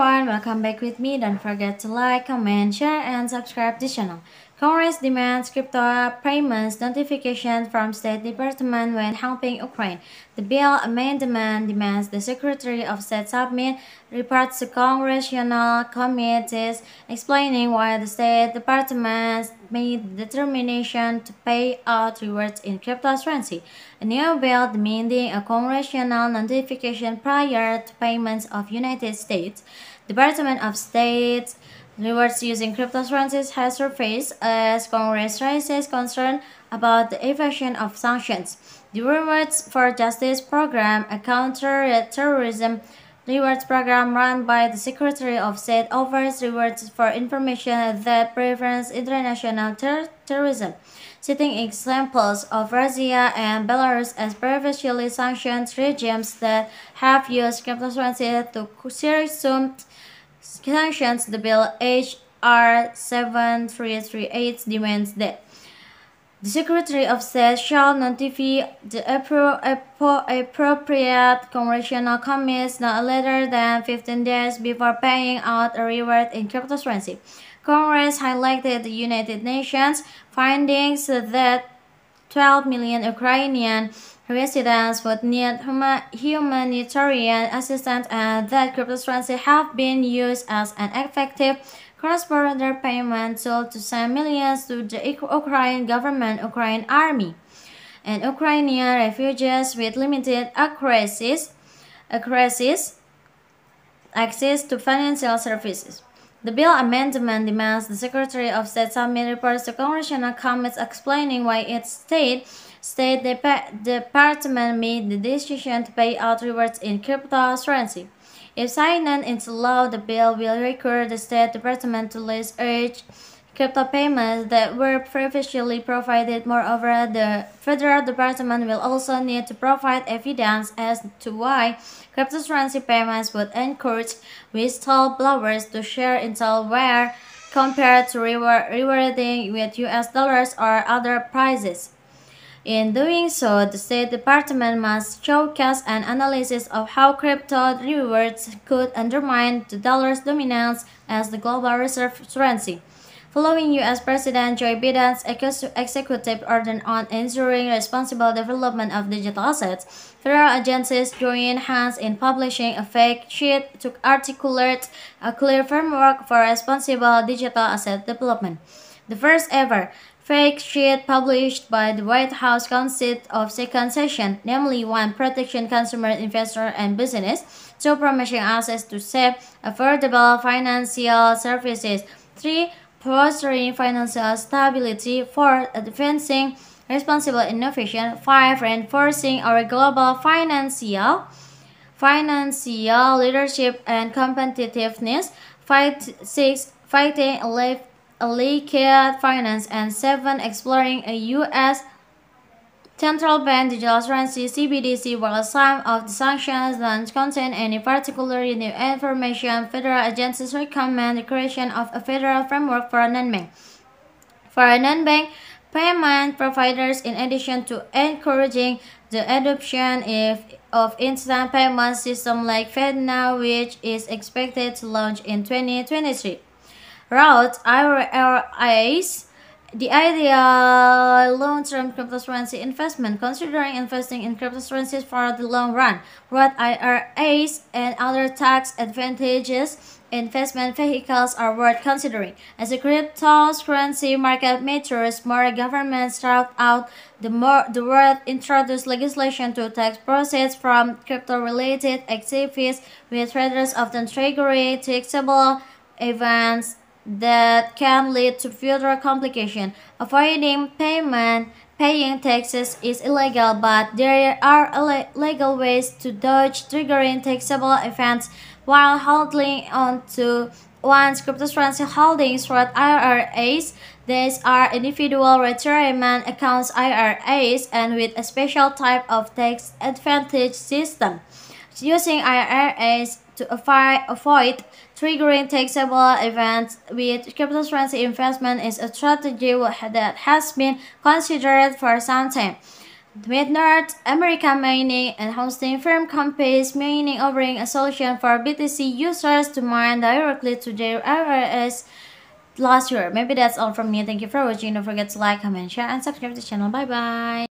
everyone, welcome back with me. Don't forget to like, comment, share, and subscribe this channel. Congress demands crypto payments notification from State Department when helping Ukraine. The bill amendment demands the Secretary of State submit reports to congressional committees explaining why the State Department made the determination to pay out rewards in cryptocurrency. A new bill demanding a congressional notification prior to payments of United States Department of State rewards using cryptocurrencies has surfaced as Congress raises concern about the evasion of sanctions. The Rewards for Justice program, a counter-terrorism rewards program run by the Secretary of State, offers rewards for information that prevents international terrorism, citing examples of Russia and Belarus as previously sanctioned regimes that have used cryptocurrency to pursue sanctions. The bill H.R. 7338 demands that the Secretary of State shall notify the appropriate congressional committees not later than 15 days before paying out a reward in cryptocurrency. Congress highlighted the United Nations findings that 12 million Ukrainian residents would need humanitarian assistance and that cryptocurrency have been used as an effective cross-border payment tool to send millions to the Ukrainian government, Ukrainian army, and Ukrainian refugees with limited access to financial services. The bill amendment demands the Secretary of State submit reports to congressional committees explaining why its State Department made the decision to pay out rewards in cryptocurrency. If signed into law, the bill will require the State Department to list each crypto payments that were previously provided. Moreover, the Federal Department will also need to provide evidence as to why cryptocurrency payments would encourage whistleblowers to share intel where compared to rewarding with US dollars or other prizes. In doing so, the State Department must showcase an analysis of how crypto rewards could undermine the dollar's dominance as the global reserve currency. Following U.S. President Joe Biden's executive order on ensuring responsible development of digital assets, federal agencies joined hands in publishing a fact sheet to articulate a clear framework for responsible digital asset development. The first ever fact sheet published by the White House consists of second section, namely 1. Protection consumer, investor, and business, 2. Promoting access to safe, affordable financial services, 3. Fostering financial stability, 4. Advancing responsible innovation, 5. Reinforcing our global financial leadership and competitiveness, 6. Fighting illiquid finance, and 7. Exploring a U.S. central bank digital currency (CBDC). While some of the sanctions don't contain any particularly new information, federal agencies recommend the creation of a federal framework for non-bank payment providers, in addition to encouraging the adoption of instant payment systems like FedNow, which is expected to launch in 2023. Route IRAs. The ideal long-term cryptocurrency investment. Considering investing in cryptocurrencies for the long run, Roth IRAs and other tax-advantageous investment vehicles are worth considering. As the cryptocurrency market matures, more governments throughout the world introduce legislation to tax proceeds from crypto-related activities, with traders often triggering taxable events that can lead to future complications. Avoiding paying taxes is illegal, but there are legal ways to dodge triggering taxable events while holding on to one's cryptocurrency holdings. Through IRAs, these are individual retirement accounts IRAs, and with a special type of tax advantage system. Using IRAs to avoid triggering taxable events with cryptocurrency investment is a strategy that has been considered for some time. With North America mining and hosting firm Compass Mining offering a solution for BTC users to mine directly to their IRS last year. Maybe that's all from me. Thank you for watching. Don't forget to like, comment, share, and subscribe to the channel. Bye bye.